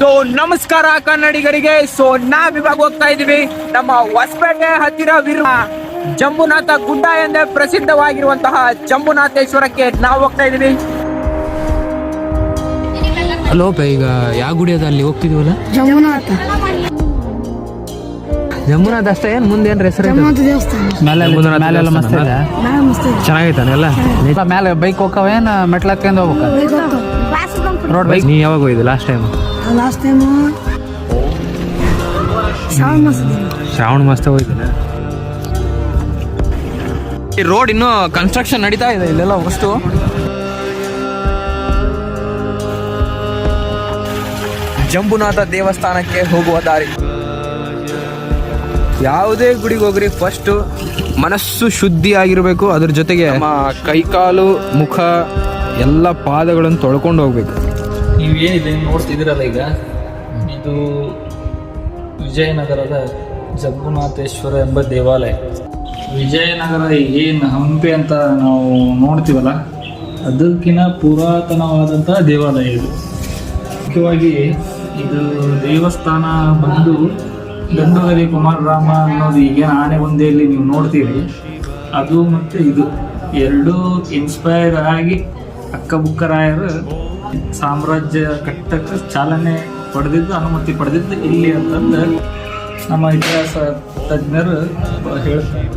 So ನಮಸ್ಕಾರ ಕನ್ನಡಿಗರಿಗೆ. So ನಾವಿವಾಗ ಹೋಗ್ತಾ ಇದೀವಿ ನಮ್ಮ ಹೊಸಪೇಟೆ ಹತ್ತಿರವಿರುವ ಜಂಬುನಾಥ ಗುಡ್ಡ ಎಂದೇ ಪ್ರಸಿದ್ಧವಾಗಿರುವಂತಹ ಜಂಬುನಾಥೇಶ್ವರಕ್ಕೆ ನಾವು ಹೋಗ್ತಾ ಇದೀವಿ. ಹಲೋ ಈಗ ಯಾವ ಗುಡಿ ಅದ ಅಲ್ಲಿ ಹೋಗ್ತಿದೀವಲ್ಲ? ಜಂಬುನಾಥ ಅಷ್ಟೇ ಏನ್ ಮುಂದೆ ಏನ್ ಹೆಸರು ಚೆನ್ನಾಗೈತಾನೆ ಎಲ್ಲ ಮೇಲೆ ಬೈಕ್ ಹೋಗವೇನ್ ಮೆಟ್ಲ ಹತ್ಕೊಂಡು ಹೋಗ್ಬೇಕ? Road bike. ನೀ ಯಾವಾಗ ಹೋಗಿದ್ದೆ ಲಾಸ್ಟ್ ಟೈಮ್? ಶ್ರಾವಣ ಮಾಸ ಹೋಗಿದ್ದೇನೆ. ಈ ರೋಡ್ ಇನ್ನೂ ಕನ್ಸ್ಟ್ರಕ್ಷನ್ ನಡೀತಾ ಇದೆ ಇಲ್ಲೆಲ್ಲ ವಸ್ತು. ಜಂಬುನಾಥ ದೇವಸ್ಥಾನಕ್ಕೆ ಹೋಗುವ ದಾರಿ. ಯಾವುದೇ ಗುಡಿಗೆ ಹೋಗ್ರಿ ಫಸ್ಟ್ ಮನಸ್ಸು ಶುದ್ಧಿ ಆಗಿರಬೇಕು. ಅದ್ರ ಜೊತೆಗೆ ನಮ್ಮ ಕೈಕಾಲು ಮುಖ ಎಲ್ಲ ಪಾದಗಳನ್ನು ತೊಳ್ಕೊಂಡು ಹೋಗ್ಬೇಕು. ನೀವೇನಿದೆ ನೋಡ್ತಿದ್ದೀರಲ್ಲ, ಈಗ ಇದು ವಿಜಯನಗರದ ಜಂಬುನಾಥೇಶ್ವರ ಎಂಬ ದೇವಾಲಯ. ವಿಜಯನಗರ ಏನು ಹಂಪಿ ಅಂತ ನಾವು ನೋಡ್ತೀವಲ್ಲ, ಅದಕ್ಕಿಂತ ಪುರಾತನವಾದಂತಹ ದೇವಾಲಯ ಇದು. ಮುಖ್ಯವಾಗಿ ಇದು ದೇವಸ್ಥಾನ ಬಂದು ಗಂಡುಗಲಿ ಕುಮಾರರಾಮ ಅನ್ನೋದು ಈಗೇನು ಆನೆಗೊಂದಿಯಲ್ಲಿ ನೀವು ನೋಡ್ತೀರಿ, ಅದು ಮತ್ತು ಇದು ಎರಡೂ ಇನ್ಸ್ಪೈರ್ ಆಗಿ ಅಕ್ಕಬುಕ್ಕರಾಯರು ಸಾಮ್ರಾಜ್ಯ ಕಟ್ಟಕ್ಕೆ ಚಾಲನೆ ಪಡೆದಿದ್ದು, ಅನುಮತಿ ಪಡೆದಿದ್ದು ಇಲ್ಲಿ ಅಂತಂದು ನಮ್ಮ ಇತಿಹಾಸ ತಜ್ಞರು ಹೇಳ್ತಾರೆ.